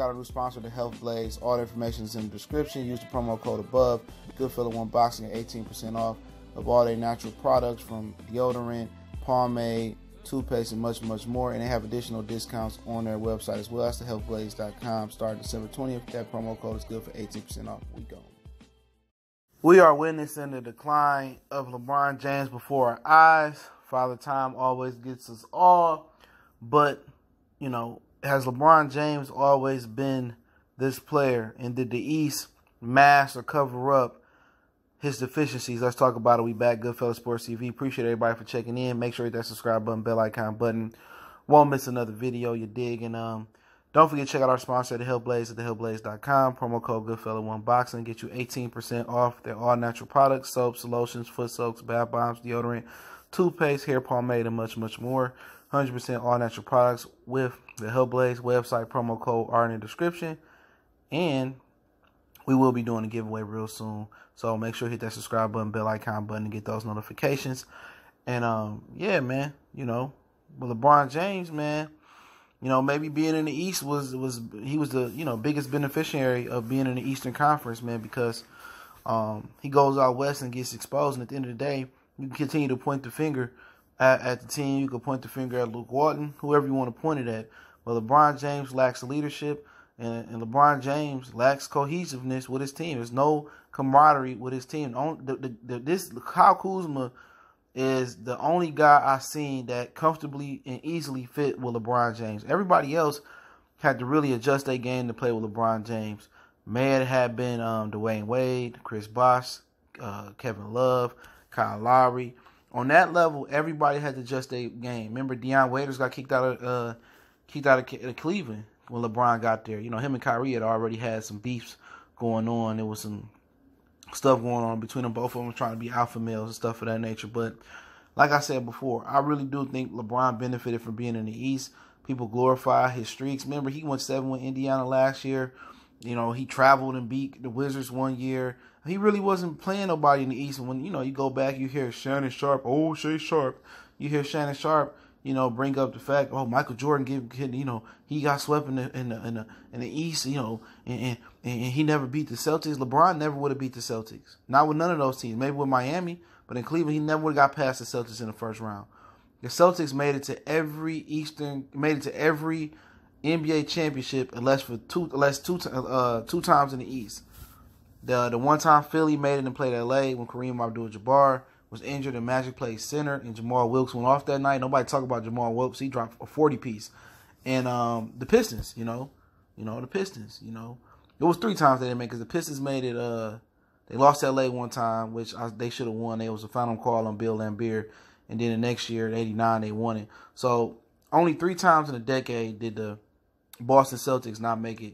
out our new sponsor, the Health Blaze. All the information is in the description. Use the promo code above. Goodfellow Unboxing at 18% off of all their natural products from deodorant, pomade, toothpaste, and much, much more. And they have additional discounts on their website as well. That's thehealthblaze.com. Starting December 20th. That promo code is good for 18% off. We go. We are witnessing the decline of LeBron James before our eyes. Father Time always gets us all. But, you know, has LeBron James always been this player? And did the East mask or cover up his deficiencies? Let's talk about it. We back. Goodfellas Sports TV. Appreciate everybody for checking in. Make sure you hit that subscribe button, bell icon button. Won't miss another video. You dig? And don't forget to check out our sponsor, The Health Blaze, at thehealthblaze.com. Promo code Goodfellow Unboxing. Get you 18% off their all-natural products, soaps, lotions, foot soaks, bath bombs, deodorant, toothpaste, hair pomade, and much, much more. 100% all-natural products with the Health Blaze website. Promo code are in the description. And we will be doing a giveaway real soon. So make sure you hit that subscribe button, bell icon button to get those notifications. And, yeah, man, you know, with LeBron James, man, you know, maybe being in the East he was the, you know, biggest beneficiary of being in the Eastern Conference, man, because he goes out West and gets exposed. And at the end of the day, you can continue to point the finger at the team. You can point the finger at Luke Walton, whoever you want to point it at. But LeBron James lacks leadership, and LeBron James lacks cohesiveness with his team. There's no camaraderie with his team. Kyle Kuzma is the only guy I've seen that comfortably and easily fit with LeBron James. Everybody else had to really adjust their game to play with LeBron James. May it have been Dwayne Wade, Chris Bosh, Kevin Love, Kyle Lowry. On that level, everybody had to adjust their game. Remember, Deion Waiters got kicked out of Cleveland when LeBron got there. You know, him and Kyrie had already had some beefs going on. There was some stuff going on between them. Both of them trying to be alpha males and stuff of that nature. But like I said before, I really do think LeBron benefited from being in the East. People glorify his streaks. Remember, he went 7 with Indiana last year. You know, he traveled and beat the Wizards one year. He really wasn't playing nobody in the East. And when, you know, you go back, you hear Shannon Sharp, oh, Shay Sharp. You hear Shannon Sharp, you know, bring up the fact, oh, Michael Jordan you know, he got swept in the East, you know, and he never beat the Celtics. LeBron never would have beat the Celtics. Not with none of those teams. Maybe with Miami, but in Cleveland, he never would have got past the Celtics in the first round. The Celtics made it to every NBA championship unless two times in the East. The one time Philly made it and played LA when Kareem Abdul-Jabbar was injured and Magic played center and Jamal Wilkes went off that night. Nobody talk about Jamal Wilkes. He dropped a 40-piece. And the Pistons, the Pistons, It was 3 times they didn't make it because the Pistons made it. They lost to LA one time, which they should have won. It was a final call on Bill Laimbeer. And then the next year, in '89, they won it. So only 3 times in a decade did the Boston Celtics not make it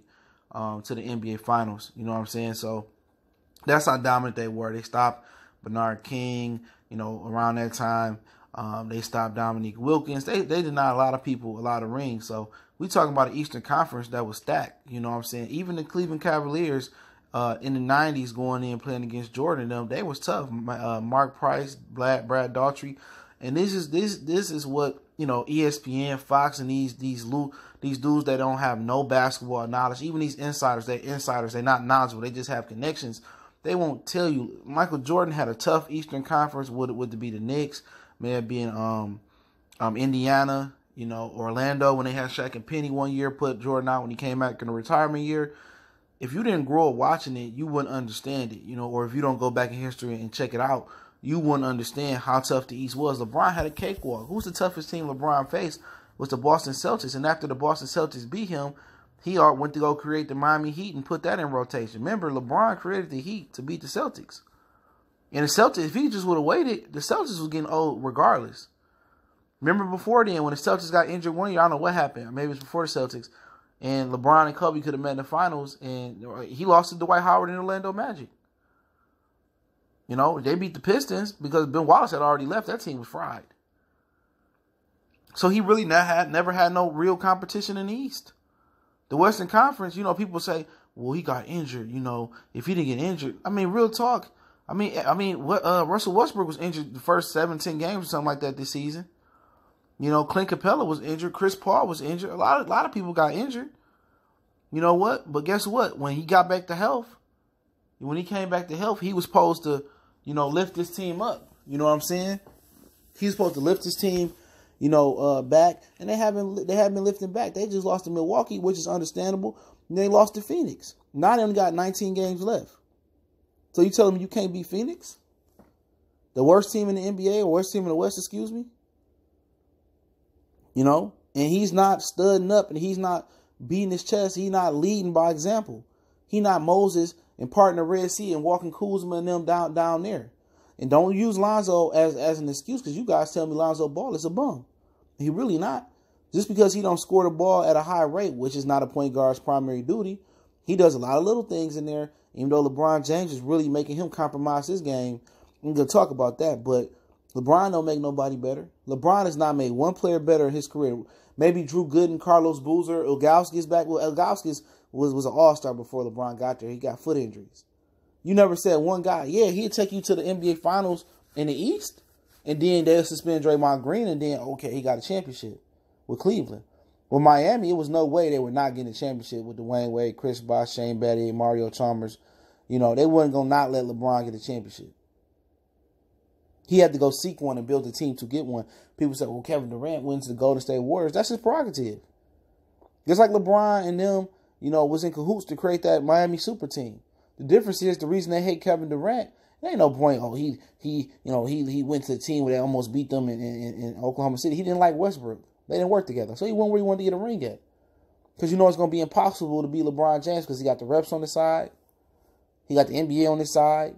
to the NBA Finals. You know what I'm saying? So that's how dominant they were. They stopped Bernard King, around that time. They stopped Dominique Wilkins. They denied a lot of people a lot of rings. So we talking about an Eastern Conference that was stacked. You know what I'm saying? Even the Cleveland Cavaliers in the 90s going in playing against Jordan, they was tough. Mark Price, Brad Daughtry. And this is what, ESPN, Fox, and these dudes that don't have no basketball knowledge, even these insiders, they're not knowledgeable, they just have connections. They won't tell you. Michael Jordan had a tough Eastern Conference. Would it be the Knicks? May have been Indiana, Orlando when they had Shaq and Penny one year, put Jordan out when he came back in the retirement year. If you didn't grow up watching it, you wouldn't understand it, or if you don't go back in history and check it out, you wouldn't understand how tough the East was. LeBron had a cakewalk. Who's the toughest team LeBron faced? Was the Boston Celtics. And after the Boston Celtics beat him, he went to go create the Miami Heat and put that in rotation. Remember, LeBron created the Heat to beat the Celtics. And the Celtics, if he just would have waited, the Celtics was getting old regardless. Remember before then, when the Celtics got injured one year, I don't know what happened. Maybe it was before the Celtics. And LeBron and Kobe could have met in the finals. And he lost to Dwight Howard and Orlando Magic. They beat the Pistons because Ben Wallace had already left. That team was fried. So he really never had no real competition in the East. The Western Conference, people say, well, he got injured. If he didn't get injured. I mean, real talk. Russell Westbrook was injured the first 17 games or something like that this season. Clint Capella was injured. Chris Paul was injured. A lot of people got injured. You know what? But guess what? When he got back to health, when he came back to health, he was supposed to, lift this team up. You know what I'm saying? He's supposed to lift his team, back, and they haven't been lifting back. They just lost to Milwaukee, which is understandable. And they lost to Phoenix. Now they only got 19 games left. So you telling me you can't beat Phoenix? The worst team in the NBA, or worst team in the West, excuse me? And he's not studding up, and he's not beating his chest. He's not leading by example. He not Moses and parting the Red Sea and walking Kuzma and them down there. And don't use Lonzo as an excuse, because you guys tell me Lonzo Ball is a bum. He really not. Just because he don't score the ball at a high rate, which is not a point guard's primary duty, he does a lot of little things in there, even though LeBron James is really making him compromise his game. I'm going to talk about that, but LeBron don't make nobody better. LeBron has not made one player better in his career. Maybe Drew Gooden, Carlos Boozer, Ilgauskas back. Well, Ilgauskas was an all-star before LeBron got there. He got foot injuries. You never said one guy, he'd take you to the NBA Finals in the East, and then they'll suspend Draymond Green, and then, okay, he got a championship with Cleveland. With Miami, it was no way they were not getting a championship with Dwayne Wade, Chris Bosh, Shane Battier, Mario Chalmers. They wasn't going to not let LeBron get a championship. He had to go seek one and build a team to get one. People say, well, Kevin Durant wins the Golden State Warriors. That's his prerogative. Just like LeBron and them, was in cahoots to create that Miami super team. The difference is the reason they hate Kevin Durant, there ain't no point. Oh, he went to the team where they almost beat them in Oklahoma City. He didn't like Westbrook. They didn't work together. So he went where he wanted to get a ring at. Because it's going to be impossible to beat LeBron James because he got the reps on the side. He got the NBA on his side.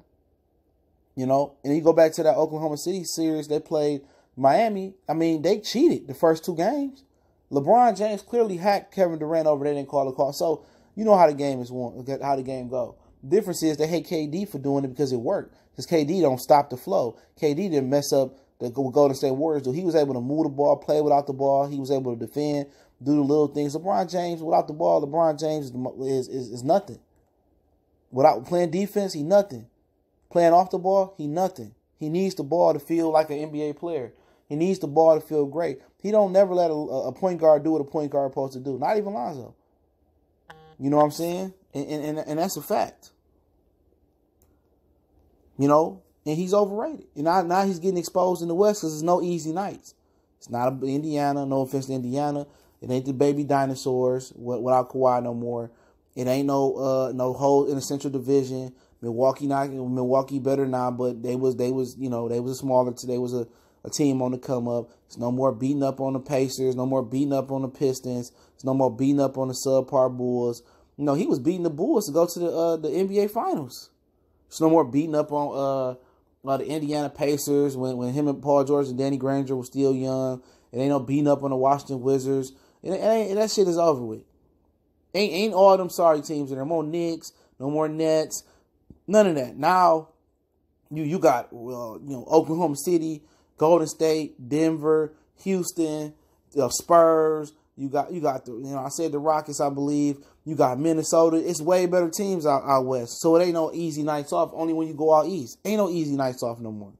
And you go back to that Oklahoma City series they played Miami. I mean, they cheated the first two games. LeBron James clearly hacked Kevin Durant over. They didn't call the call. So you know how the game is won, how the game go. The difference is they hate KD for doing it because it worked. Because KD don't stop the flow. KD didn't mess up the Golden State Warriors do. He was able to move the ball, play without the ball. He was able to defend, do the little things. LeBron James, without the ball, LeBron James is nothing. Without playing defense, he nothing. Playing off the ball, he nothing. He needs the ball to feel like an NBA player. He needs the ball to feel great. He don't never let a point guard do what a point guard is supposed to do. Not even Lonzo. You know what I'm saying? And that's a fact. And he's overrated. And now he's getting exposed in the West because there's no easy nights. It's not Indiana. No offense to Indiana. It ain't the baby dinosaurs without Kawhi no more. It ain't no hole in the Central Division. Milwaukee better now, but they was a smaller. They was a team on the come up. It's no more beating up on the Pacers. No more beating up on the Pistons. It's no more beating up on the subpar Bulls. He was beating the Bulls to go to the NBA Finals. It's no more beating up on the Indiana Pacers when him and Paul George and Danny Granger were still young. It ain't no beating up on the Washington Wizards. And that shit is over with. Ain't all them sorry teams in there. No more Knicks, no more Nets, none of that. Now you got Oklahoma City, Golden State, Denver, Houston, Spurs. You got the I said the Rockets, I believe. You got Minnesota. It's way better teams out west. So it ain't no easy nights off. Only when you go out east. Ain't no easy nights off no more.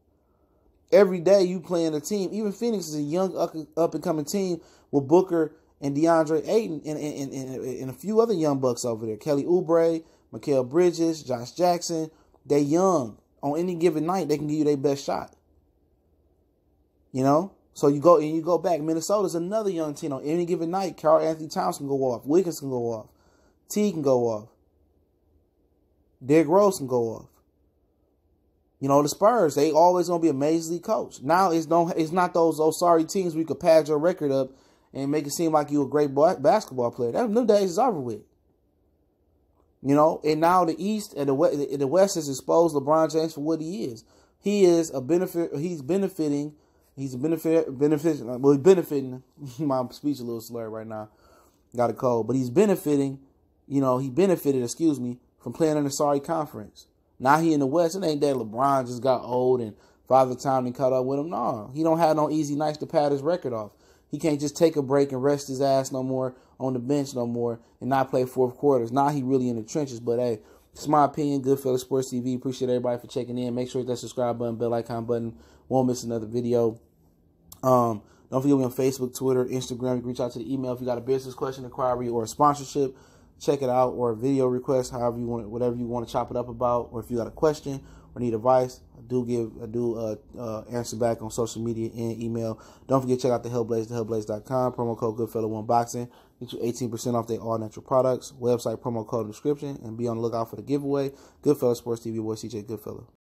Every day you playing a team. Even Phoenix is a young up and coming team with Booker and DeAndre Ayton and a few other young bucks over there. Kelly Oubre, Mikal Bridges, Josh Jackson. They young. On any given night, they can give you their best shot. So you go back. Minnesota's another young team. On any given night, Karl Anthony Towns can go off. Wiggins can go off. T can go off. Derrick Rose can go off. The Spurs, they always gonna be amazingly coached. Now it's not those sorry teams where you could pad your record up and make it seem like you're a great basketball player. Them days is over with. And now the East and the West has exposed LeBron James for what he is. He is a benefit. He's benefiting. Benefiting. My speech a little slurred right now. Got a cold, but he's benefiting. He benefited, from playing in the sorry conference. Now he in the West. It ain't that LeBron just got old and Father Time and caught up with him. No, he don't have no easy nights to pad his record off. He can't just take a break and rest his ass no more on the bench no more and not play fourth quarters. Now he really in the trenches. But hey, it's my opinion. Goodfellas Sports TV. Appreciate everybody for checking in. Make sure you hit that subscribe button, bell icon button. Won't miss another video. Don't forget me on Facebook, Twitter, Instagram. You can reach out to the email if you got a business question, inquiry, or a sponsorship. check it out, or video request, however you want it, whatever you want to chop it up about, or if you got a question or need advice, I do answer back on social media and email. Don't forget to check out the Hellblaze, thehellblaze.com, promo code Goodfellow1Boxing, get you 18% off their all natural products. Website promo code in the description, and be on the lookout for the giveaway. Goodfellow Sports TV boy CJ Goodfellow.